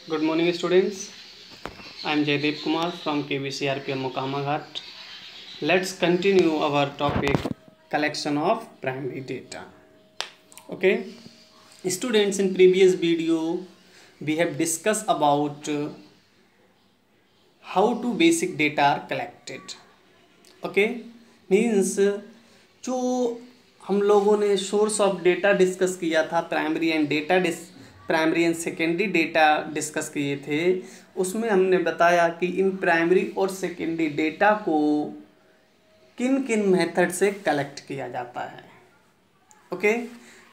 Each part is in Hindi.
Good morning, students. I am Jaydeep Kumar from KVCRPM Mokamaghat. Let's continue our topic collection of primary data. Okay, students, in previous video we have discussed about how to basic data are collected. Okay, means जो हम लोगों ने सोर्स ऑफ डेटा डिस्कस किया था, primary and secondary data discuss किए थे, उसमें हमने बताया कि इन प्राइमरी और सेकेंडरी डेटा को किन किन मेथड से कलेक्ट किया जाता है। ओके,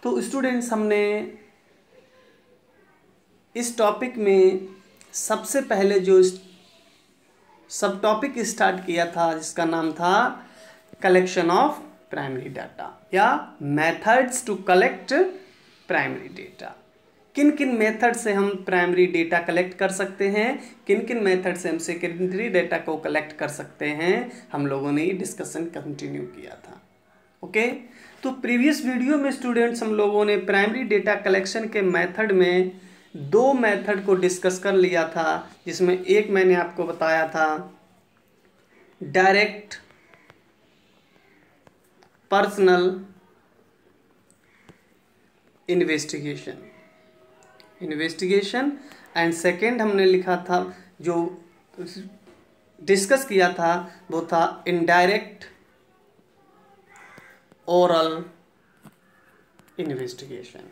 तो स्टूडेंट्स, हमने इस टॉपिक में सबसे पहले जो सब टॉपिक स्टार्ट किया था जिसका नाम था कलेक्शन ऑफ प्राइमरी डाटा या methods to collect primary data. किन किन मेथड से हम प्राइमरी डेटा कलेक्ट कर सकते हैं, किन किन मेथड से हम सेकेंडरी डेटा को कलेक्ट कर सकते हैं, हम लोगों ने ये डिस्कशन कंटिन्यू किया था। ओके, तो प्रीवियस वीडियो में स्टूडेंट्स हम लोगों ने प्राइमरी डेटा कलेक्शन के मेथड में दो मेथड को डिस्कस कर लिया था, जिसमें एक मैंने आपको बताया था direct personal investigation and second हमने लिखा था, जो डिस्कस किया था वो था इनडायरेक्ट ओरल इन्वेस्टिगेशन।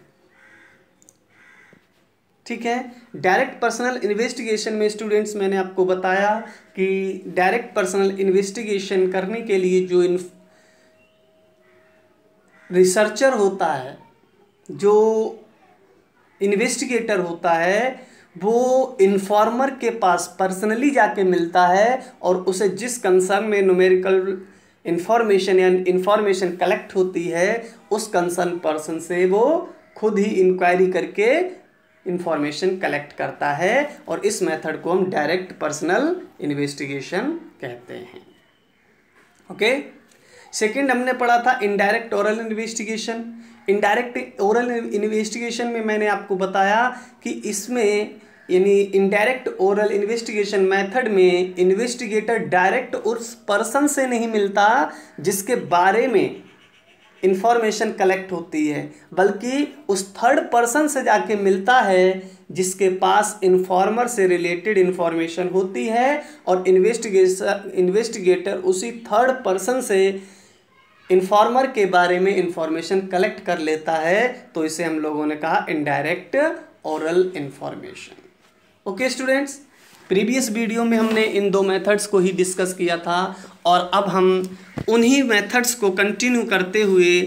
ठीक है, डायरेक्ट पर्सनल इन्वेस्टिगेशन में स्टूडेंट्स मैंने आपको बताया कि डायरेक्ट पर्सनल इन्वेस्टिगेशन करने के लिए जो रिसर्चर होता है, जो इन्वेस्टिगेटर होता है, वो इन्फॉर्मर के पास पर्सनली जाके मिलता है और उसे जिस कंसर्न में न्यूमेरिकल इंफॉर्मेशन या इंफॉर्मेशन कलेक्ट होती है, उस कंसर्न पर्सन से वो खुद ही इंक्वायरी करके इंफॉर्मेशन कलेक्ट करता है, और इस मेथड को हम डायरेक्ट पर्सनल इन्वेस्टिगेशन कहते हैं। ओके, सेकंड हमने पढ़ा था indirect oral investigation. Indirect oral investigation में मैंने आपको बताया कि इसमें यानी इनडायरेक्ट ओरल इन्वेस्टिगेशन मेथड में इन्वेस्टिगेटर डायरेक्ट उस पर्सन से नहीं मिलता जिसके बारे में इंफॉर्मेशन कलेक्ट होती है, बल्कि उस थर्ड पर्सन से जाके मिलता है जिसके पास इन्फॉर्मर से रिलेटेड इंफॉर्मेशन होती है, और इन्वेस्टिगेटर उसी थर्ड पर्सन से इन्फॉर्मर के बारे में इंफॉर्मेशन कलेक्ट कर लेता है। तो इसे हम लोगों ने कहा indirect oral information. Okay students, previous video में हमने इन दो मेथड्स को ही डिस्कस किया था, और अब हम उन्हीं मेथड्स को कंटिन्यू करते हुए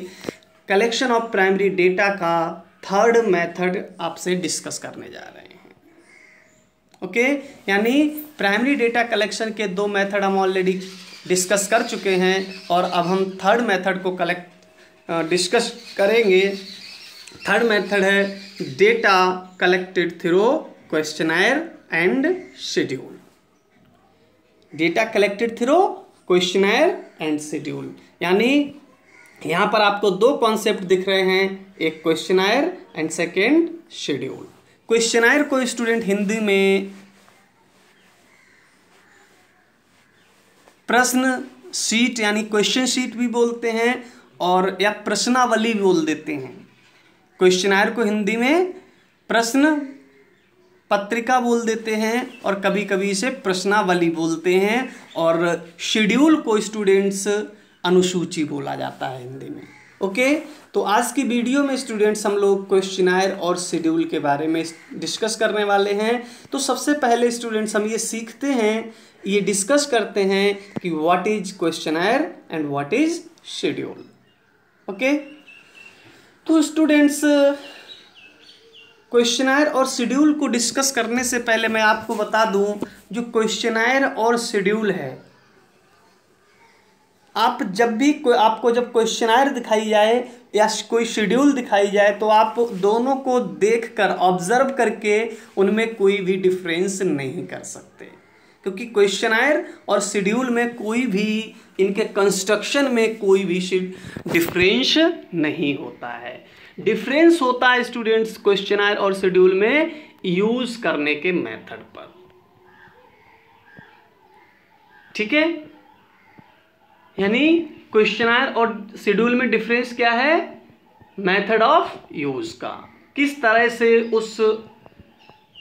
कलेक्शन ऑफ प्राइमरी डेटा का थर्ड मेथड आपसे डिस्कस करने जा रहे हैं। ओके, यानी प्राइमरी डेटा कलेक्शन के दो मेथड हम ऑलरेडी डिस्कस कर चुके हैं, और अब हम थर्ड मेथड को डिस्कस करेंगे। थर्ड मेथड है data collected through questionnaire and schedule. Data collected through questionnaire and schedule, यानी यहाँ पर आपको दो कॉन्सेप्ट दिख रहे हैं, एक questionnaire and second schedule. Questionnaire को स्टूडेंट हिंदी में प्रश्न शीट यानी क्वेश्चन शीट भी बोलते हैं, और या प्रश्नावली बोल देते हैं। क्वेश्चनर को हिंदी में प्रश्न पत्रिका बोल देते हैं, और कभी कभी इसे प्रश्नावली बोलते हैं, और शेड्यूल को स्टूडेंट्स अनुसूची बोला जाता है हिंदी में। ओके, तो आज की वीडियो में स्टूडेंट्स हम लोग क्वेश्चनर और शेड्यूल के बारे में डिस्कस करने वाले हैं। तो सबसे पहले स्टूडेंट्स हम ये सीखते हैं, ये डिस्कस करते हैं कि what is questionnaire and what is schedule. Okay, तो स्टूडेंट्स क्वेश्चनर और शेड्यूल को डिस्कस करने से पहले मैं आपको बता दूं, जो क्वेश्चनर और शेड्यूल है, आप जब भी आपको जब क्वेश्चनर दिखाई जाए या कोई शेड्यूल दिखाई जाए, तो आप दोनों को देखकर ऑब्जर्व करके उनमें कोई भी डिफरेंस नहीं कर सकते, क्योंकि क्वेश्चनर और शेड्यूल में कोई भी इनके कंस्ट्रक्शन में कोई भी डिफरेंस नहीं होता है। डिफरेंस होता है स्टूडेंट्स क्वेश्चनर और शेड्यूल में यूज करने के मेथड पर। ठीक है, यानी क्वेश्चनायर और शेड्यूल में डिफरेंस क्या है? मेथड ऑफ यूज का, किस तरह से उस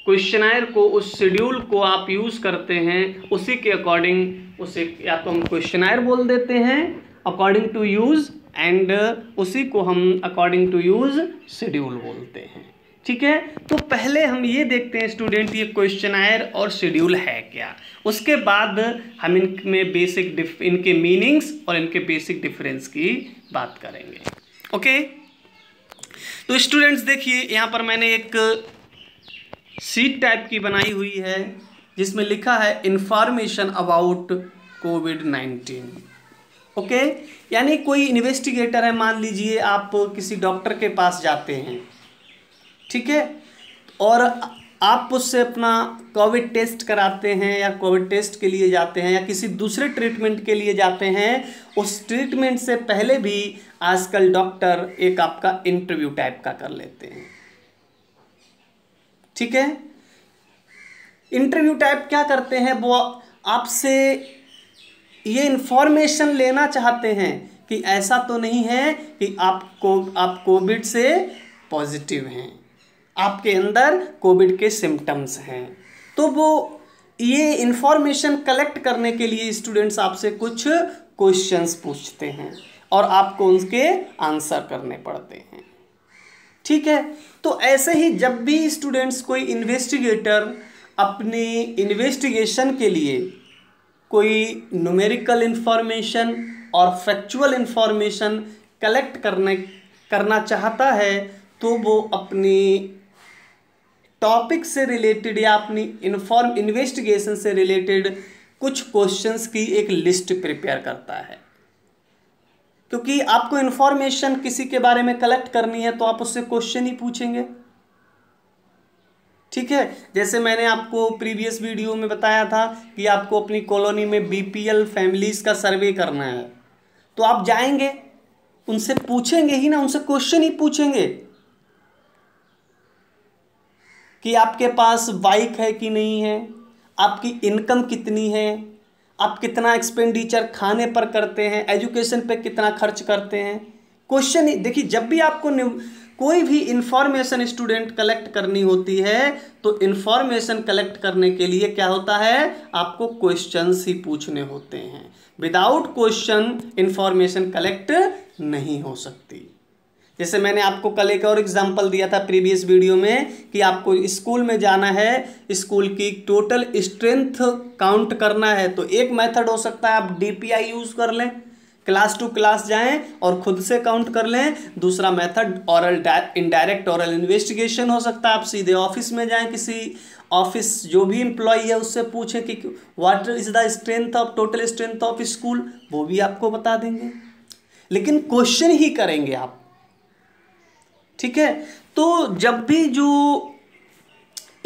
क्वेश्चनायर को, उस शेड्यूल को आप यूज करते हैं, उसी के अकॉर्डिंग उसे या तो हम क्वेश्चनायर बोल देते हैं अकॉर्डिंग टू यूज, एंड उसी को हम अकॉर्डिंग टू यूज शेड्यूल बोलते हैं। ठीक है, तो पहले हम ये देखते हैं स्टूडेंट ये क्वेश्चनायर और शेड्यूल है क्या, उसके बाद हम इनमें इनके मीनिंग्स और इनके बेसिक डिफरेंस की बात करेंगे। ओके, तो स्टूडेंट्स देखिए यहाँ पर मैंने एक शीट टाइप की बनाई हुई है जिसमें लिखा है इंफॉर्मेशन अबाउट कोविड-19। ओके, यानी कोई इन्वेस्टिगेटर है, मान लीजिए आप किसी डॉक्टर के पास जाते हैं, ठीक है, और आप उससे अपना कोविड टेस्ट कराते हैं या कोविड टेस्ट के लिए जाते हैं या किसी दूसरे ट्रीटमेंट के लिए जाते हैं, उस ट्रीटमेंट से पहले भी आजकल डॉक्टर एक आपका इंटरव्यू टाइप का कर लेते हैं। ठीक है, इंटरव्यू टाइप क्या करते हैं, वो आपसे ये इंफॉर्मेशन लेना चाहते हैं कि ऐसा तो नहीं है कि आप कोविड से पॉजिटिव हैं, आपके अंदर कोविड के सिम्टम्स हैं। तो वो ये इंफॉर्मेशन कलेक्ट करने के लिए स्टूडेंट्स आपसे कुछ क्वेश्चंस पूछते हैं और आपको उनके आंसर करने पड़ते हैं। ठीक है, तो ऐसे ही जब भी स्टूडेंट्स कोई इन्वेस्टिगेटर अपनी इन्वेस्टिगेशन के लिए कोई न्यूमेरिकल इंफॉर्मेशन और फैक्चुअल इंफॉर्मेशन कलेक्ट करना चाहता है, तो वो अपनी टॉपिक से रिलेटेड या अपनी इन्वेस्टिगेशन से रिलेटेड कुछ क्वेश्चंस की एक लिस्ट प्रिपेयर करता है। क्योंकि आपको इन्फॉर्मेशन किसी के बारे में कलेक्ट करनी है तो आप उससे क्वेश्चन ही पूछेंगे। ठीक है, जैसे मैंने आपको प्रीवियस वीडियो में बताया था कि आपको अपनी कॉलोनी में बीपीएल फैमिलीज का सर्वे करना है, तो आप जाएंगे, उनसे पूछेंगे ही ना, उनसे क्वेश्चन ही पूछेंगे कि आपके पास बाइक है कि नहीं है, आपकी इनकम कितनी है, आप कितना एक्सपेंडिचर खाने पर करते हैं, एजुकेशन पे कितना खर्च करते हैं। क्वेश्चन ही देखिए, जब भी आपको कोई भी इंफॉर्मेशन स्टूडेंट कलेक्ट करनी होती है तो इंफॉर्मेशन कलेक्ट करने के लिए क्या होता है, आपको क्वेश्चंस ही पूछने होते हैं। विदाउट क्वेश्चन इंफॉर्मेशन कलेक्ट नहीं हो सकती। जैसे मैंने आपको कल एक और एग्जांपल दिया था प्रीवियस वीडियो में कि आपको स्कूल में जाना है, स्कूल की टोटल स्ट्रेंथ काउंट करना है, तो एक मेथड हो सकता है आप डीपीआई यूज़ कर लें, क्लास टू क्लास जाएं और खुद से काउंट कर लें। दूसरा मेथड इनडायरेक्ट ऑरल इन्वेस्टिगेशन हो सकता है, आप सीधे ऑफिस में जाएं, किसी ऑफिस जो भी एम्प्लॉई है उससे पूछें कि what is the strength of total strength of school, वो भी आपको बता देंगे, लेकिन क्वेश्चन ही करेंगे आप। ठीक है, तो जब भी जो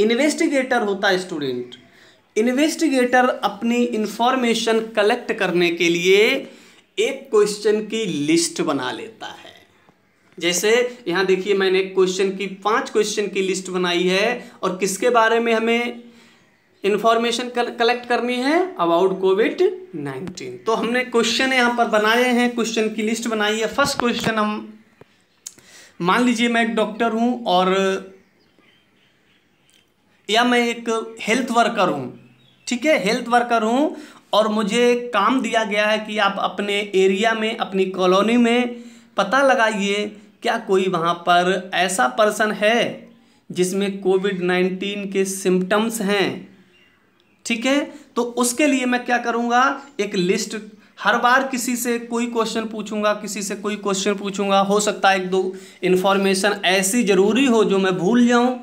इन्वेस्टिगेटर होता है स्टूडेंट, इन्वेस्टिगेटर अपनी इंफॉर्मेशन कलेक्ट करने के लिए एक क्वेश्चन की लिस्ट बना लेता है। जैसे यहाँ देखिए मैंने क्वेश्चन की 5 क्वेश्चन की लिस्ट बनाई है, और किसके बारे में हमें इंफॉर्मेशन कलेक्ट करनी है, अबाउट कोविड-19। तो हमने क्वेश्चन यहाँ पर बनाए हैं, क्वेश्चन की लिस्ट बनाई है। फर्स्ट क्वेश्चन, हम मान लीजिए मैं एक डॉक्टर हूँ और या मैं एक हेल्थ वर्कर हूँ, ठीक है, हेल्थ वर्कर हूँ, और मुझे काम दिया गया है कि आप अपने एरिया में, अपनी कॉलोनी में पता लगाइए क्या कोई वहाँ पर ऐसा पर्सन है जिसमें कोविड-19 के सिम्टम्स हैं। ठीक है, तो उसके लिए मैं क्या करूँगा, एक लिस्ट, हर बार किसी से कोई क्वेश्चन पूछूंगा, किसी से कोई क्वेश्चन पूछूंगा, हो सकता है 1-2 इन्फॉर्मेशन ऐसी ज़रूरी हो जो मैं भूल जाऊं,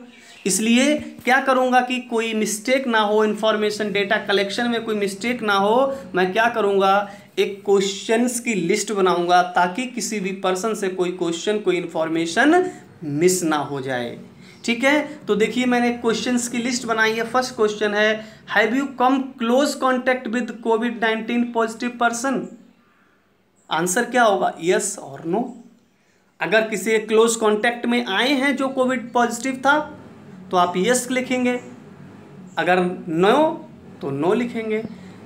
इसलिए क्या करूंगा कि कोई मिस्टेक ना हो, इन्फॉर्मेशन डेटा कलेक्शन में कोई मिस्टेक ना हो, मैं क्या करूंगा, एक क्वेश्चंस की लिस्ट बनाऊंगा ताकि किसी भी पर्सन से कोई क्वेश्चन, कोई इन्फॉर्मेशन मिस ना हो जाए। ठीक है, तो देखिए मैंने क्वेश्चंस की लिस्ट बनाई है। फर्स्ट क्वेश्चन है, have you come close contact with covid positive person? Answer क्या होगा, यस और नो। अगर किसी क्लोज कॉन्टैक्ट में आए हैं जो कोविड पॉजिटिव था तो आप यस लिखेंगे, अगर नो तो नो लिखेंगे।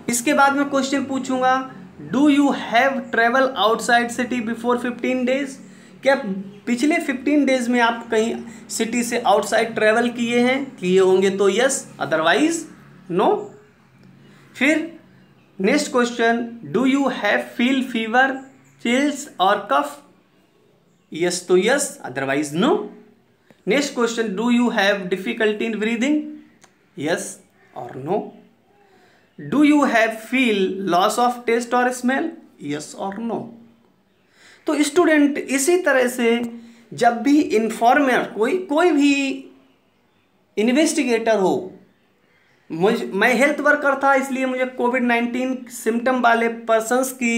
इसके बाद में क्वेश्चन पूछूंगा, do you have travel outside city before 15 days? क्या पिछले 15 डेज में आप कहीं सिटी से आउटसाइड ट्रेवल किए हैं? किए होंगे तो यस, अदरवाइज नो। फिर next question, do you have feel fever, chills or cough? Yes तो yes, otherwise no. Next question, do you have difficulty in breathing? Yes or no. Do you have feel loss of taste or smell? Yes or no. तो स्टूडेंट इसी तरह से जब भी इन्फॉर्मर कोई भी इन्वेस्टिगेटर हो, मैं हेल्थ वर्कर था इसलिए मुझे कोविड-19 सिम्टम वाले पर्सन्स की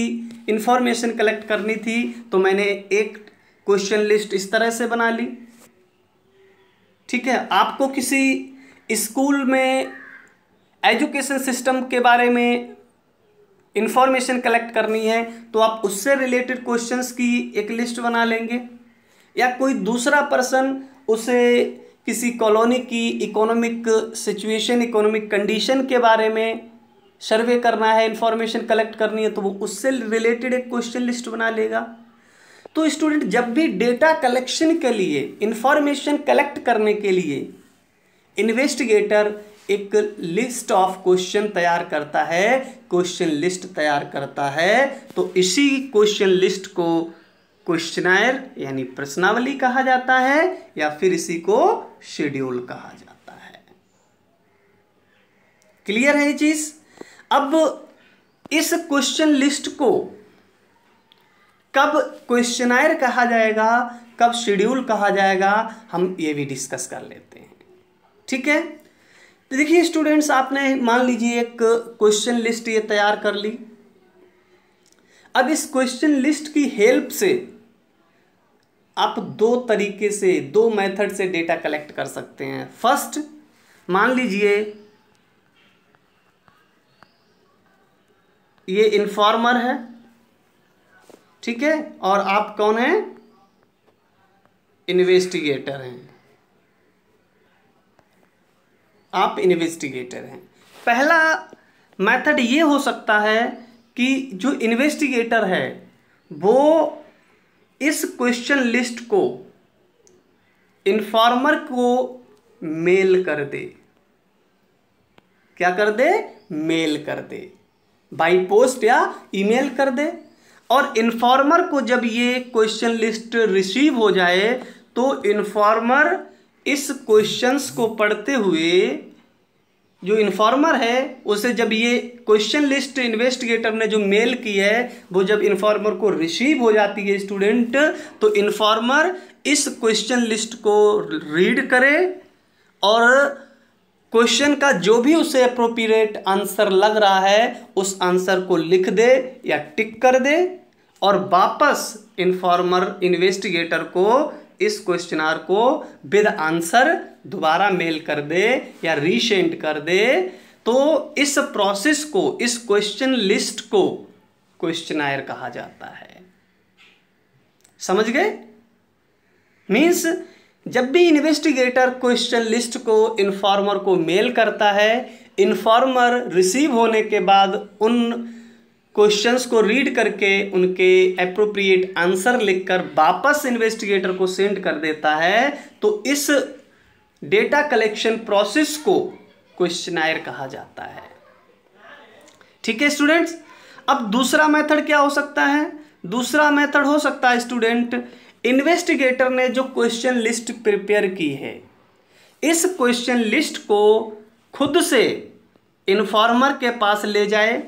इंफॉर्मेशन कलेक्ट करनी थी, तो मैंने एक क्वेश्चन लिस्ट इस तरह से बना ली। ठीक है, आपको किसी स्कूल में एजुकेशन सिस्टम के बारे में इंफॉर्मेशन कलेक्ट करनी है तो आप उससे रिलेटेड क्वेश्चंस की एक लिस्ट बना लेंगे, या कोई दूसरा पर्सन उसे किसी कॉलोनी की इकोनॉमिक सिचुएशन, इकोनॉमिक कंडीशन के बारे में सर्वे करना है, इंफॉर्मेशन कलेक्ट करनी है, तो वो उससे रिलेटेड एक क्वेश्चन लिस्ट बना लेगा। तो स्टूडेंट जब भी डेटा कलेक्शन के लिए, इंफॉर्मेशन कलेक्ट करने के लिए इन्वेस्टिगेटर एक लिस्ट ऑफ क्वेश्चन तैयार करता है, क्वेश्चन लिस्ट तैयार करता है, तो इसी क्वेश्चन लिस्ट को क्वेश्चनायर यानी प्रश्नावली कहा जाता है, या फिर इसी को शेड्यूल कहा जाता है। क्लियर है ये चीज? अब इस क्वेश्चन लिस्ट को कब क्वेश्चनायर कहा जाएगा, कब शेड्यूल कहा जाएगा, हम ये भी डिस्कस कर लेते हैं। ठीक है, तो देखिए स्टूडेंट्स, आपने मान लीजिए एक क्वेश्चन लिस्ट ये तैयार कर ली। अब इस क्वेश्चन लिस्ट की हेल्प से आप दो तरीके से, दो मेथड से डेटा कलेक्ट कर सकते हैं। फर्स्ट, मान लीजिए ये इन्फॉर्मर है, ठीक है, और आप कौन हैं? इन्वेस्टिगेटर हैं। आप इन्वेस्टिगेटर हैं। पहला मेथड ये हो सकता है कि जो इन्वेस्टिगेटर है वो इस क्वेश्चन लिस्ट को इन्फॉर्मर को मेल कर दे। क्या कर दे? मेल कर दे, बाई पोस्ट या ईमेल कर दे। और इन्फॉर्मर को जब ये क्वेश्चन लिस्ट रिसीव हो जाए तो इन्फॉर्मर इस क्वेश्चंस को पढ़ते हुए, जो इन्फॉर्मर है उसे जब ये क्वेश्चन लिस्ट इन्वेस्टिगेटर ने जो मेल की है वो जब इन्फॉर्मर को रिसीव हो जाती है स्टूडेंट, तो इन्फॉर्मर इस क्वेश्चन लिस्ट को रीड करे और क्वेश्चन का जो भी उसे अप्रोप्रिएट आंसर लग रहा है उस आंसर को लिख दे या टिक कर दे, और वापस इन्फॉर्मर इन्वेस्टिगेटर को इस क्वेश्चनर को विद आंसर दोबारा मेल कर दे या रीसेंड कर दे। तो इस प्रोसेस को, इस क्वेश्चन लिस्ट को क्वेश्चनायर कहा जाता है। समझ गए? मीन्स जब भी इन्वेस्टिगेटर क्वेश्चन लिस्ट को इन्फॉर्मर को मेल करता है, इन्फॉर्मर रिसीव होने के बाद उन क्वेश्चंस को रीड करके उनके एप्रोप्रिएट आंसर लिखकर वापस इन्वेस्टिगेटर को सेंड कर देता है। तो इस डेटा कलेक्शन प्रोसेस को क्वेश्चनायर कहा जाता है। ठीक है स्टूडेंट्स, अब दूसरा मेथड क्या हो सकता है? दूसरा मेथड हो सकता है स्टूडेंट, इन्वेस्टिगेटर ने जो क्वेश्चन लिस्ट प्रिपेयर की है, इस क्वेश्चन लिस्ट को खुद से इन्फॉर्मर के पास ले जाए,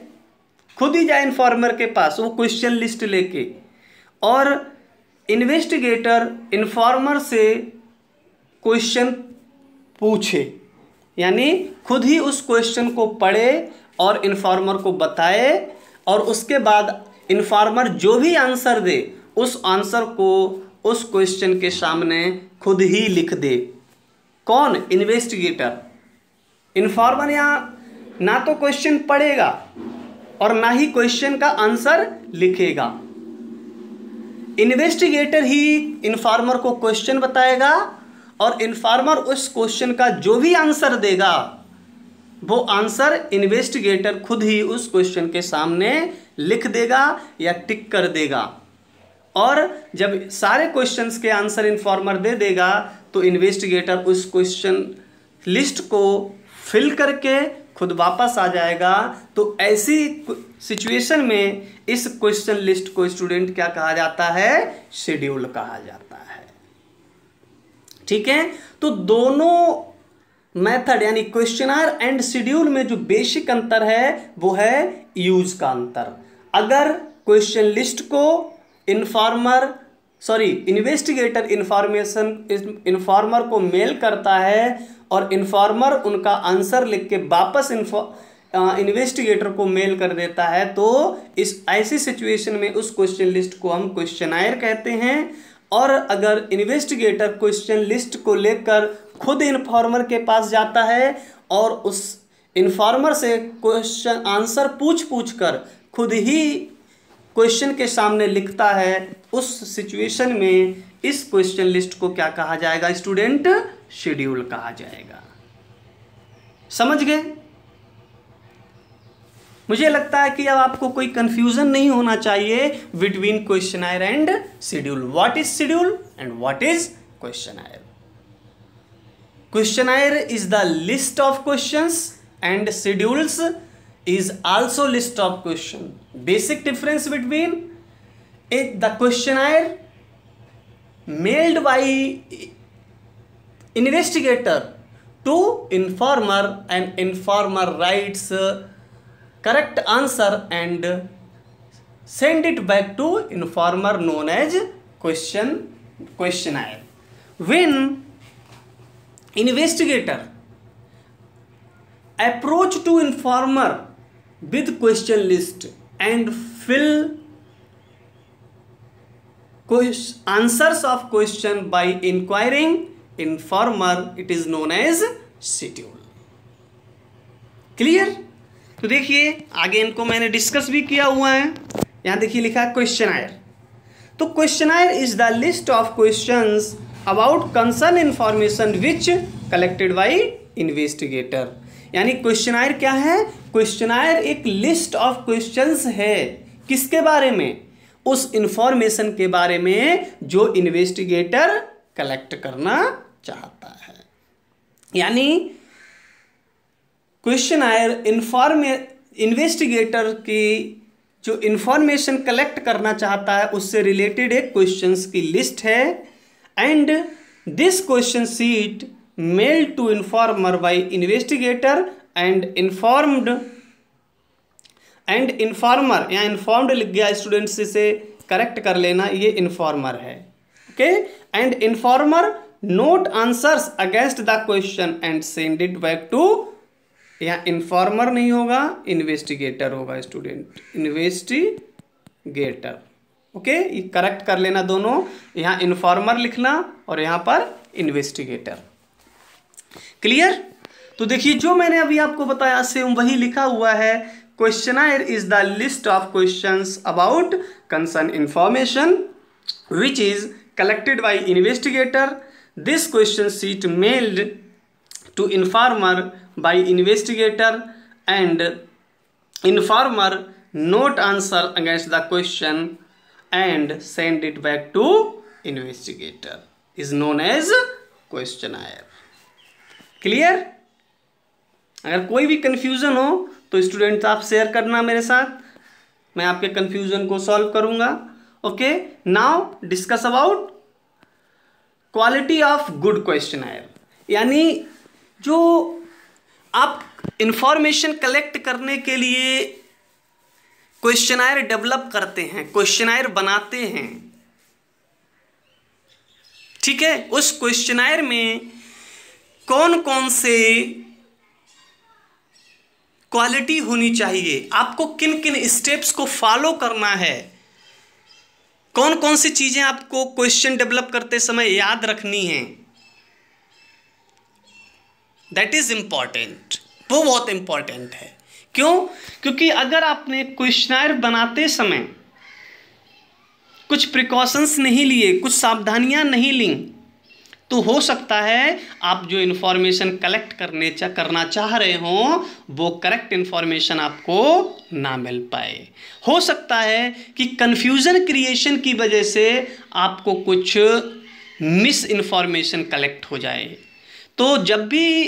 खुद ही जाए इन्फॉर्मर के पास वो क्वेश्चन लिस्ट लेके, और इन्वेस्टिगेटर इन्फॉर्मर से क्वेश्चन पूछे, यानी खुद ही उस क्वेश्चन को पढ़े और इन्फॉर्मर को बताए, और उसके बाद इन्फॉर्मर जो भी आंसर दे उस आंसर को उस क्वेश्चन के सामने खुद ही लिख दे। कौन? इन्वेस्टिगेटर। इन्फॉर्मर यहाँ ना तो क्वेश्चन पढ़ेगा और ना ही क्वेश्चन का आंसर लिखेगा। इन्वेस्टिगेटर ही इन्फॉर्मर को क्वेश्चन बताएगा और इन्फॉर्मर उस क्वेश्चन का जो भी आंसर देगा वो आंसर इन्वेस्टिगेटर खुद ही उस क्वेश्चन के सामने लिख देगा या टिक कर देगा। और जब सारे क्वेश्चंस के आंसर इन्फॉर्मर दे देगा तो इन्वेस्टिगेटर उस क्वेश्चन लिस्ट को फिल करके खुद वापस आ जाएगा। तो ऐसी सिचुएशन में इस क्वेश्चन लिस्ट को स्टूडेंट क्या कहा जाता है? शेड्यूल कहा जाता है। ठीक है, तो दोनों मेथड यानी क्वेश्चनर एंड शेड्यूल में जो बेसिक अंतर है वो है यूज का अंतर। अगर क्वेश्चन लिस्ट को इन्वेस्टिगेटर इन्फॉर्मर को मेल करता है और इन्फॉर्मर उनका आंसर लिख के वापस इन्वेस्टिगेटर को मेल कर देता है, तो इस ऐसी सिचुएशन में उस क्वेश्चन लिस्ट को हम क्वेश्चनायर कहते हैं। और अगर इन्वेस्टिगेटर क्वेश्चन लिस्ट को लेकर खुद इन्फॉर्मर के पास जाता है और उस इन्फॉर्मर से क्वेश्चन आंसर पूछ कर खुद ही क्वेश्चन के सामने लिखता है, उस सिचुएशन में इस क्वेश्चन लिस्ट को क्या कहा जाएगा स्टूडेंट? शेड्यूल कहा जाएगा। समझ गए? मुझे लगता है कि अब आपको कोई कंफ्यूजन नहीं होना चाहिए between questionnaire and schedule. What is schedule and what is questionnaire? Questionnaire is the list of questions and schedules is also list of question. Basic difference between the questionnaire mailed by investigator to informer and informer writes correct answer and send it back to informer known as questionnaire. When investigator approach to informer with question list and fill answers of question by inquiring informer, it is known as schedule. Clear? तो देखिए आगे इनको मैंने डिस्कस भी किया हुआ है। यहाँ देखिए लिखा है क्वेश्चनायर। तो questionnaire is the list of questions about concern information which collected by investigator. यानी क्वेश्चनायर क्या है? क्वेश्चनायर एक लिस्ट ऑफ क्वेश्चंस है। किसके बारे में? उस इंफॉर्मेशन के बारे में जो इन्वेस्टिगेटर कलेक्ट करना चाहता है। यानी क्वेश्चनायर इन्वेस्टिगेटर की जो इंफॉर्मेशन कलेक्ट करना चाहता है उससे रिलेटेड एक क्वेश्चंस की लिस्ट है। And this question sheet mailed to informer by investigator and informer यहाँ informed लिख गया स्टूडेंट्स, इसे करेक्ट कर लेना, ये इन्फॉर्मर है। Okay, and informer note answers against the question and send it back to, यहाँ इन्फॉर्मर नहीं होगा इन्वेस्टिगेटर होगा स्टूडेंट, इन्वेस्टिगेटर। ओके, ये करेक्ट कर लेना दोनों, यहाँ इन्फॉर्मर लिखना और यहाँ पर इन्वेस्टिगेटर। क्लियर? तो देखिए जो मैंने अभी आपको बताया सेम वही लिखा हुआ है। Questionnaire is the list of questions about concern information which is collected by investigator. This question sheet mailed to informer by investigator and informer note answer against the question and send it back to investigator is known as questionnaire. Clear? अगर कोई भी कंफ्यूजन हो तो स्टूडेंट्स आप शेयर करना मेरे साथ, मैं आपके कंफ्यूजन को सॉल्व करूंगा। Okay, now discuss about quality of good questionnaire. यानी जो आप इंफॉर्मेशन कलेक्ट करने के लिए क्वेश्चनायर डेवलप करते हैं, क्वेश्चनायर बनाते हैं, ठीक है, उस क्वेश्चनायर में कौन कौन से क्वालिटी होनी चाहिए, आपको किन किन स्टेप्स को फॉलो करना है, कौन कौन सी चीजें आपको क्वेश्चन डेवलप करते समय याद रखनी है, दैट इज इंपॉर्टेंट। वो बहुत इंपॉर्टेंट है। क्यों? क्योंकि अगर आपने क्वेश्चनायर बनाते समय कुछ प्रिकॉशंस नहीं लिए, कुछ सावधानियां नहीं ली, तो हो सकता है आप जो इन्फॉर्मेशन कलेक्ट करना चाह रहे हो वो करेक्ट इन्फॉर्मेशन आपको ना मिल पाए। हो सकता है कि कन्फ्यूज़न क्रिएशन की वजह से आपको कुछ मिस इन्फॉर्मेशन कलेक्ट हो जाए। तो जब भी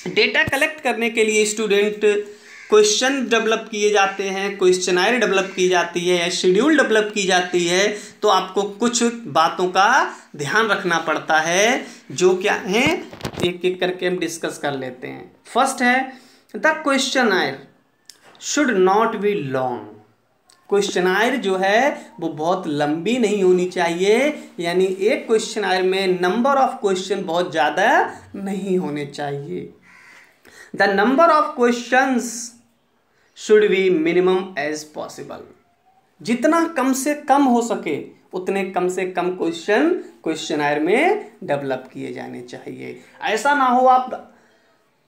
डेटा कलेक्ट करने के लिए स्टूडेंट क्वेश्चन डेवलप किए जाते हैं, क्वेश्चनायर डेवलप की जाती है या शेड्यूल डेवलप की जाती है, तो आपको कुछ बातों का ध्यान रखना पड़ता है, जो क्या है एक एक करके हम डिस्कस कर लेते हैं। फर्स्ट है the questionnaire should not be long. Questionnaire जो है वो बहुत लंबी नहीं होनी चाहिए, यानी एक क्वेश्चनायर में नंबर ऑफ क्वेश्चन बहुत ज़्यादा नहीं होने चाहिए। The number of questions should B minimum age possible. जितना कम से कम हो सके उतने कम से कम क्वेश्चन क्वेश्चनायर में डेवलप किए जाने चाहिए। ऐसा ना हो आप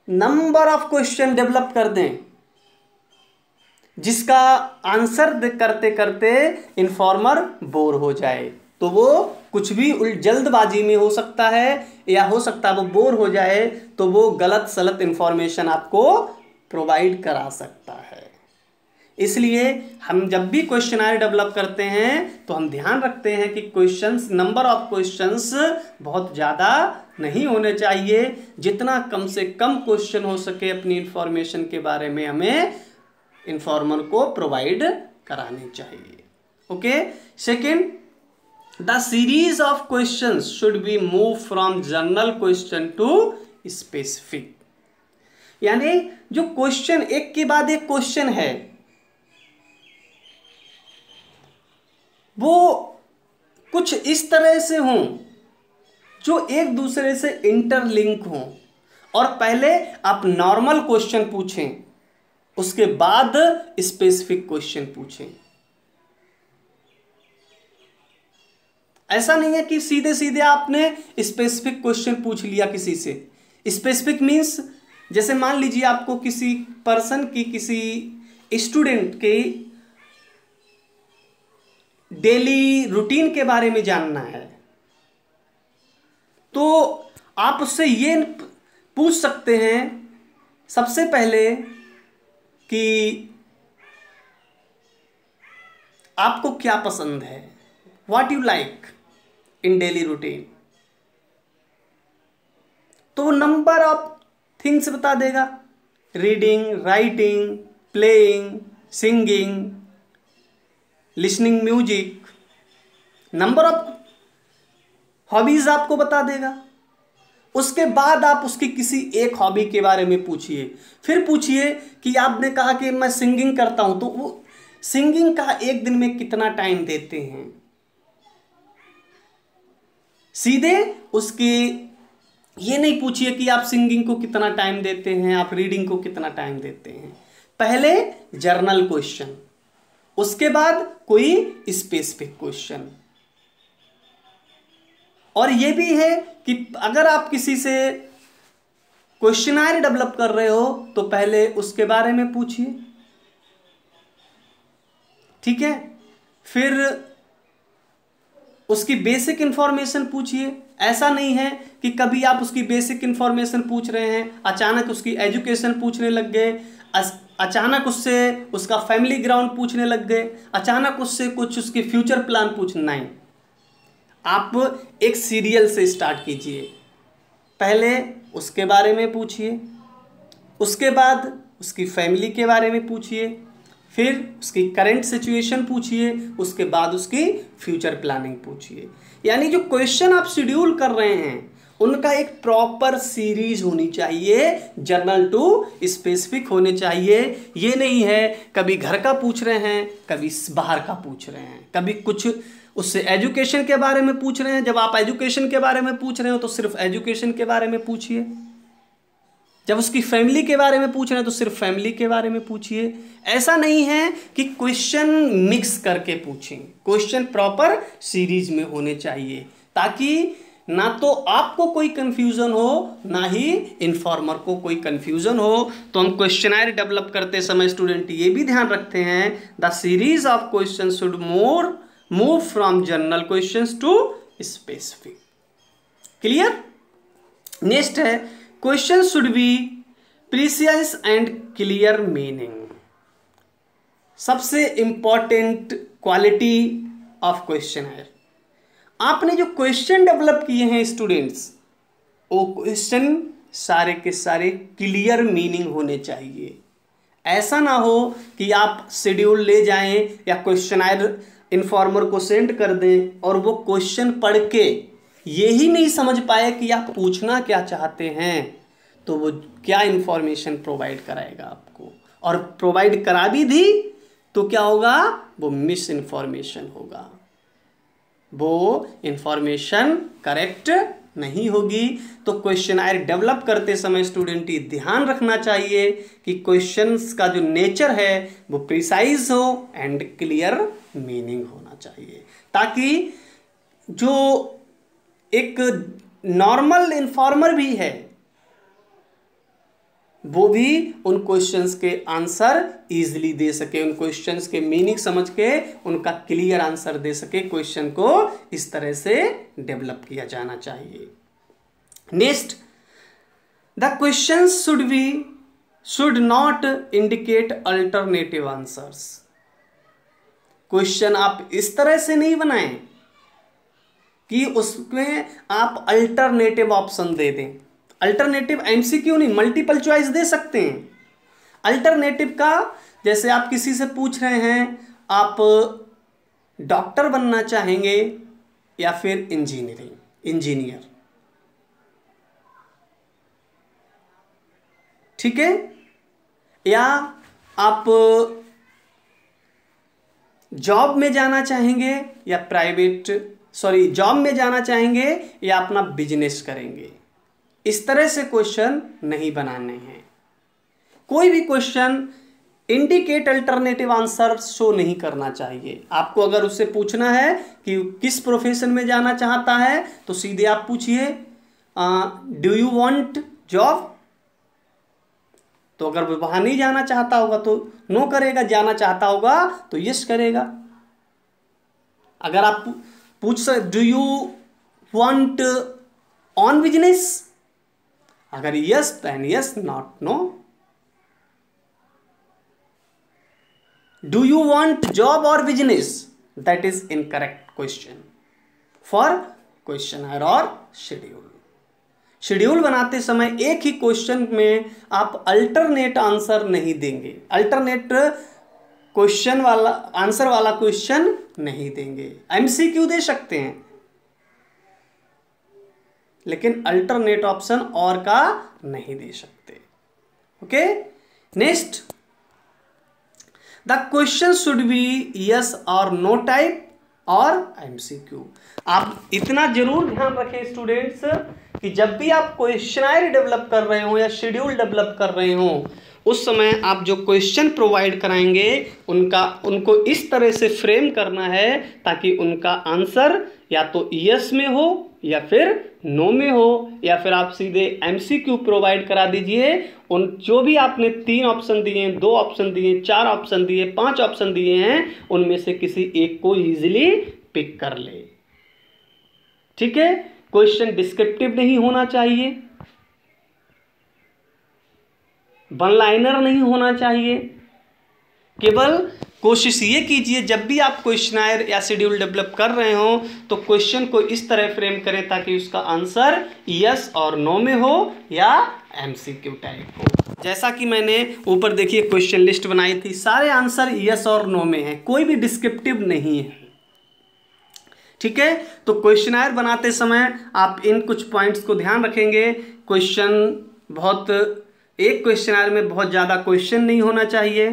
नंबर ऑफ क्वेश्चन डेवलप कर दें जिसका आंसर करते करते इन्फॉर्मर बोर हो जाए, तो वो कुछ भी जल्दबाजी में हो सकता है या हो सकता है वो बोर हो जाए तो वो गलत सलत इन्फॉर्मेशन आपको प्रोवाइड करा सकता है। इसलिए हम जब भी क्वेश्चनायर डेवलप करते हैं तो हम ध्यान रखते हैं कि क्वेश्चंस, नंबर ऑफ क्वेश्चंस बहुत ज़्यादा नहीं होने चाहिए। जितना कम से कम क्वेश्चन हो सके अपनी इंफॉर्मेशन के बारे में हमें इन्फॉर्मर को प्रोवाइड कराने चाहिए। Okay. Second, the series of questions should be move from general question to specific. यानी जो क्वेश्चन एक के बाद एक क्वेश्चन है वो कुछ इस तरह से हों जो एक दूसरे से इंटरलिंक हों, और पहले आप नॉर्मल क्वेश्चन पूछें उसके बाद स्पेसिफिक क्वेश्चन पूछें। ऐसा नहीं है कि सीधे सीधे आपने स्पेसिफिक क्वेश्चन पूछ लिया किसी से। स्पेसिफिक मीन्स जैसे मान लीजिए आपको किसी पर्सन की, किसी स्टूडेंट के डेली रूटीन के बारे में जानना है, तो आप उससे ये पूछ सकते हैं सबसे पहले कि आपको क्या पसंद है, what you like in daily routine. तो वो नंबर ऑफ थिंग्स बता देगा, reading, writing, playing, singing, listening music, number of hobbies आपको बता देगा। उसके बाद आप उसकी किसी एक हॉबी के बारे में पूछिए। फिर पूछिए कि आपने कहा कि मैं सिंगिंग करता हूं, तो वो सिंगिंग का एक दिन में कितना टाइम देते हैं। सीधे उसके ये नहीं पूछिए कि आप सिंगिंग को कितना टाइम देते हैं, आप रीडिंग को कितना टाइम देते हैं। पहले जर्नल क्वेश्चन, उसके बाद कोई स्पेसिफिक क्वेश्चन। और ये भी है कि अगर आप किसी से क्वेश्चनायर डेवलप कर रहे हो तो पहले उसके बारे में पूछिए, ठीक है। फिर उसकी बेसिक इंफॉर्मेशन पूछिए। ऐसा नहीं है कि कभी आप उसकी बेसिक इंफॉर्मेशन पूछ रहे हैं, अचानक उसकी एजुकेशन पूछने लग गए, अचानक उससे उसका फैमिली ग्राउंड पूछने लग गए, अचानक उससे कुछ उसके फ्यूचर प्लान पूछना। नहीं, आप एक सीरियल से स्टार्ट कीजिए। पहले उसके बारे में पूछिए, उसके बाद उसकी फैमिली के बारे में पूछिए, फिर उसकी करंट सिचुएशन पूछिए, उसके बाद उसकी फ्यूचर प्लानिंग पूछिए। यानी जो क्वेश्चन आप शेड्यूल कर रहे हैं उनका एक प्रॉपर सीरीज होनी चाहिए, जनरल टू स्पेसिफिक होने चाहिए। ये नहीं है कभी घर का पूछ रहे हैं, कभी बाहर का पूछ रहे हैं, कभी कुछ उससे एजुकेशन के बारे में पूछ रहे हैं। जब आप एजुकेशन के बारे में पूछ रहे हो तो सिर्फ एजुकेशन के बारे में पूछिए, जब उसकी फैमिली के बारे में पूछ रहे हैं तो सिर्फ फैमिली के बारे में पूछिए। ऐसा नहीं है कि क्वेश्चन मिक्स करके पूछें। क्वेश्चन प्रॉपर सीरीज में होने चाहिए ताकि ना तो आपको कोई कंफ्यूजन हो ना ही इन्फॉर्मर को कोई कंफ्यूजन हो। तो हम क्वेश्चनायर डेवलप करते समय स्टूडेंट ये भी ध्यान रखते हैं the series of question should move from general questions to specific. Clear. Next है question should be precious and clear meaning. सबसे इंपॉर्टेंट क्वालिटी ऑफ क्वेश्चन है, आपने जो क्वेश्चन डेवलप किए हैं स्टूडेंट्स, वो क्वेश्चन सारे के सारे क्लियर मीनिंग होने चाहिए। ऐसा ना हो कि आप शेड्यूल ले जाएं या क्वेश्चनायर इन्फॉर्मर को सेंड कर दें और वो क्वेश्चन पढ़ के यही नहीं समझ पाए कि आप पूछना क्या चाहते हैं, तो वो क्या इंफॉर्मेशन प्रोवाइड कराएगा आपको, और प्रोवाइड करा भी दी तो क्या होगा, वो मिस इन्फॉर्मेशन होगा, वो इंफॉर्मेशन करेक्ट नहीं होगी। तो क्वेश्चनायर डेवलप करते समय स्टूडेंट ये ध्यान रखना चाहिए कि क्वेश्चंस का जो नेचर है वो प्रिसाइज हो एंड क्लियर मीनिंग होना चाहिए, ताकि जो एक नॉर्मल इन्फॉर्मर भी है वो भी उन क्वेश्चंस के आंसर इजीली दे सके, उन क्वेश्चंस के मीनिंग समझ के उनका क्लियर आंसर दे सके। क्वेश्चन को इस तरह से डेवलप किया जाना चाहिए। Next, the question should not indicate alternative answers. Question आप इस तरह से नहीं बनाएं कि उसमें आप अल्टरनेटिव ऑप्शन दे दें। अल्टरनेटिव एमसीक्यू नहीं, मल्टीपल चॉइस दे सकते हैं। अल्टरनेटिव का, जैसे आप किसी से पूछ रहे हैं आप डॉक्टर बनना चाहेंगे या फिर इंजीनियर, ठीक है, या आप जॉब में जाना चाहेंगे या जॉब में जाना चाहेंगे या अपना बिजनेस करेंगे। इस तरह से क्वेश्चन नहीं बनाने हैं। कोई भी question indicate alternative answer show नहीं करना चाहिए। आपको अगर उससे पूछना है कि किस प्रोफेशन में जाना चाहता है तो सीधे आप पूछिए डू यू वांट जॉब। तो अगर वो वहां नहीं जाना चाहता होगा तो नो करेगा, जाना चाहता होगा तो यस करेगा। अगर आप पूछ do you want on business, अगर yes then yes, not no. Do you want job or business, that is incorrect question for questioner और शेड्यूल बनाते समय एक ही क्वेश्चन में आप अल्टरनेट आंसर नहीं देंगे, अल्टरनेट क्वेश्चन वाला आंसर वाला क्वेश्चन नहीं देंगे। एमसीक्यू दे सकते हैं लेकिन अल्टरनेट ऑप्शन और का नहीं दे सकते। Okay, next, the question should B yes or no type और एमसीक्यू। आप इतना जरूर ध्यान रखें स्टूडेंट्स कि जब भी आप क्वेश्चनायर डेवलप कर रहे हो या शेड्यूल डेवलप कर रहे हो, उस समय आप जो क्वेश्चन प्रोवाइड कराएंगे उनको इस तरह से फ्रेम करना है ताकि उनका आंसर या तो यस में हो या फिर नो में हो, या फिर आप सीधे एमसीक्यू प्रोवाइड करा दीजिए। उन जो भी आपने 3 ऑप्शन दिए, 2 ऑप्शन दिए, 4 ऑप्शन दिए, 5 ऑप्शन दिए हैं, उनमें से किसी एक को इजीली पिक कर ले। ठीक है, क्वेश्चन डिस्क्रिप्टिव नहीं होना चाहिए, वन लाइनर नहीं होना चाहिए। केवल कोशिश ये कीजिए जब भी आप क्वेश्चनायर या शेड्यूल डेवलप कर रहे हो तो क्वेश्चन को इस तरह फ्रेम करें ताकि उसका आंसर यस और नो में हो या एमसीक्यू टाइप हो। जैसा कि मैंने ऊपर देखिए क्वेश्चन लिस्ट बनाई थी, सारे आंसर यस और नो में है, कोई भी डिस्क्रिप्टिव नहीं है। ठीक है, तो क्वेश्चनायर बनाते समय आप इन कुछ पॉइंट्स को ध्यान रखेंगे। एक क्वेश्चनायर में बहुत ज़्यादा क्वेश्चन नहीं होना चाहिए।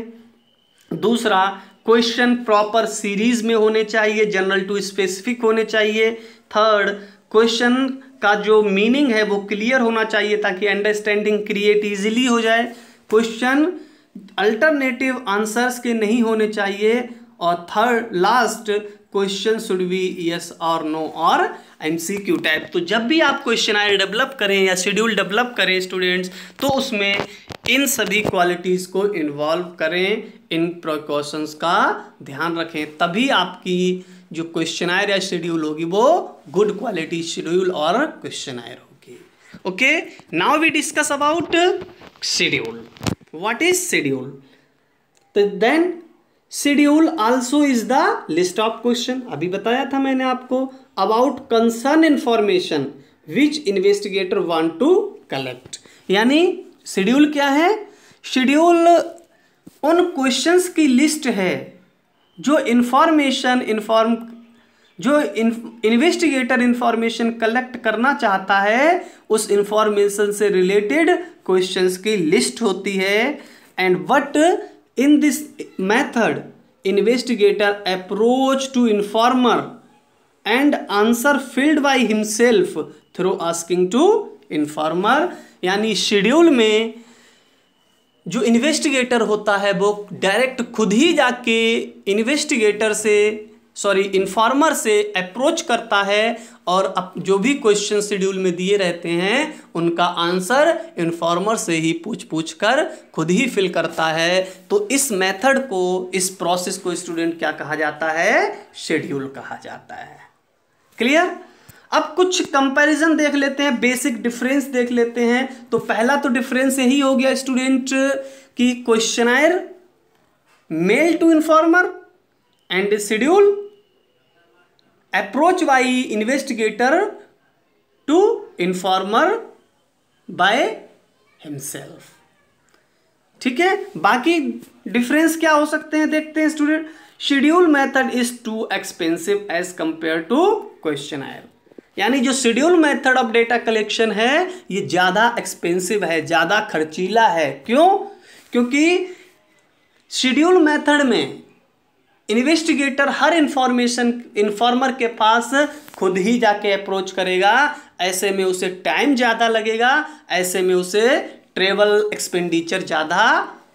दूसरा, क्वेश्चन प्रॉपर सीरीज में होने चाहिए, जनरल टू स्पेसिफिक होने चाहिए। थर्ड, क्वेश्चन का जो मीनिंग है वो क्लियर होना चाहिए ताकि अंडरस्टैंडिंग क्रिएट इजीली हो जाए। क्वेश्चन अल्टरनेटिव आंसर्स के नहीं होने चाहिए। और third last, question should B yes or no और एमसीक्यू टाइप। तो जब भी आप क्वेश्चनायर डेवलप करें या शेड्यूल डेवलप करें स्टूडेंट्स, तो उसमें इन सभी क्वालिटीज़ को इन्वॉल्व करें, इन प्रिकॉशंस का ध्यान रखें, तभी आपकी जो क्वेश्चनायर या शेड्यूल होगी वो गुड क्वालिटी शेड्यूल और क्वेश्चनायर होगी। Okay, now we discuss about schedule. What is schedule? तो then schedule also is the list of question, अभी बताया था मैंने आपको, about concern information which investigator want to collect. यानी शेड्यूल क्या है? शेड्यूल उन क्वेश्चंस की लिस्ट है जो इन्वेस्टिगेटर इंफॉर्मेशन कलेक्ट करना चाहता है, उस इंफॉर्मेशन से रिलेटेड क्वेश्चंस की लिस्ट होती है। And what in this method investigator approach to informer and answer filled by himself through asking to informer. यानी शेड्यूल में जो इन्वेस्टिगेटर होता है वो डायरेक्ट खुद ही जाके इन्फॉर्मर से अप्रोच करता है और अब जो भी क्वेश्चन शेड्यूल में दिए रहते हैं उनका आंसर इन्फॉर्मर से ही पूछ कर खुद ही फिल करता है। तो इस मेथड को, इस प्रोसेस को स्टूडेंट क्या कहा जाता है? शेड्यूल कहा जाता है। क्लियर? अब कुछ कंपैरिजन देख लेते हैं, बेसिक डिफरेंस देख लेते हैं। तो पहला तो डिफरेंस यही हो गया स्टूडेंट कि questionnaire mail to informer and schedule approach by investigator to informer by himself. ठीक है, बाकी डिफरेंस क्या हो सकते हैं देखते हैं student. Schedule method is too expensive as compare to questionnaire. यानी जो schedule method of data collection है ये ज़्यादा एक्सपेंसिव है, ज़्यादा खर्चीला है। क्यों? क्योंकि शेड्यूल मेथड में इन्वेस्टिगेटर हर इन्फॉर्मर के पास खुद ही जाके अप्रोच करेगा, ऐसे में उसे टाइम ज़्यादा लगेगा, ऐसे में उसे ट्रेवल एक्सपेंडिचर ज़्यादा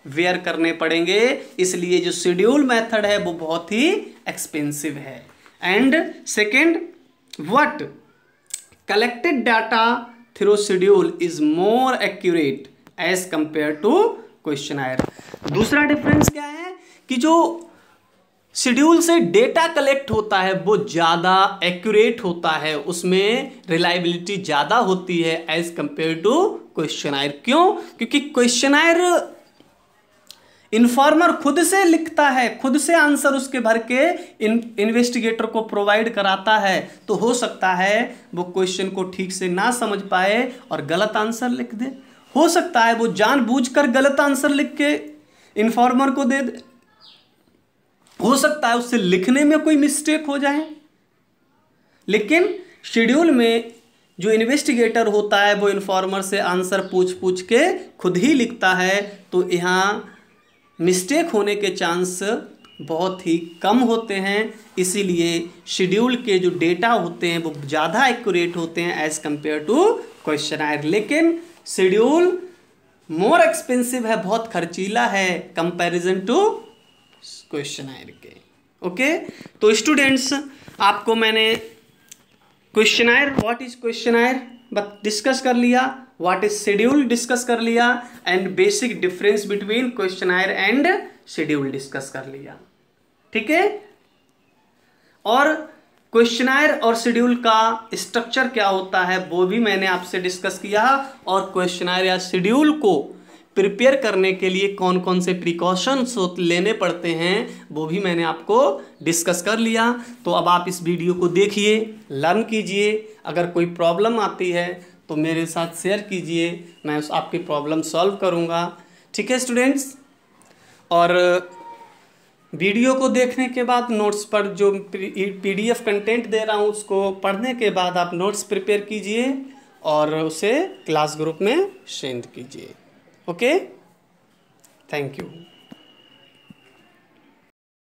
वेयर करने पड़ेंगे। इसलिए जो शेड्यूल मेथड है वो बहुत ही एक्सपेंसिव है। And second, what collected data through schedule is more accurate as compare to questionnaire. दूसरा डिफरेंस क्या है कि जो शेड्यूल से डेटा कलेक्ट होता है वो ज़्यादा एक्यूरेट होता है, उसमें रिलायबिलिटी ज़्यादा होती है एज कंपेयर टू क्वेश्चनायर। क्यों? क्योंकि क्वेश्चनायर इन्फॉर्मर खुद से लिखता है, खुद से आंसर उसके भर के इन्वेस्टिगेटर को प्रोवाइड कराता है। तो हो सकता है वो क्वेश्चन को ठीक से ना समझ पाए और गलत आंसर लिख दे। हो सकता है वो जानबूझकर गलत आंसर लिख के इन्फॉर्मर को दे दे। हो सकता है उससे लिखने में कोई मिस्टेक हो जाए। लेकिन शेड्यूल में जो इन्वेस्टिगेटर होता है वो इन्फॉर्मर से आंसर पूछ के खुद ही लिखता है, तो यहाँ मिस्टेक होने के चांस बहुत ही कम होते हैं। इसीलिए शेड्यूल के जो डेटा होते हैं वो ज़्यादा एक्यूरेट होते हैं एज कंपेयर टू क्वेश्चनायर। लेकिन शेड्यूल मोर एक्सपेंसिव है, बहुत खर्चीला है कंपैरिजन टू क्वेश्चनायर के। ओके, तो स्टूडेंट्स आपको मैंने questionnaire, what is questionnaire discuss कर लिया, व्हाट इज शेड्यूल डिस्कस कर लिया, and basic difference between questionnaire and schedule discuss कर लिया। ठीक है, और क्वेश्चनायर और शेड्यूल का स्ट्रक्चर क्या होता है वो भी मैंने आपसे डिस्कस किया, और क्वेश्चनायर या शेड्यूल को प्रिपेयर करने के लिए कौन कौन से प्रिकॉशंस लेने पड़ते हैं वो भी मैंने आपको डिस्कस कर लिया। तो अब आप इस वीडियो को देखिए, लर्न कीजिए। अगर कोई प्रॉब्लम आती है तो मेरे साथ शेयर कीजिए, मैं उस आपकी प्रॉब्लम सॉल्व करूँगा। ठीक है स्टूडेंट्स, और वीडियो को देखने के बाद नोट्स पर जो PDF कंटेंट दे रहा हूँ उसको पढ़ने के बाद आप नोट्स प्रिपेयर कीजिए और उसे क्लास ग्रुप में सेंड कीजिए। Okay, thank you.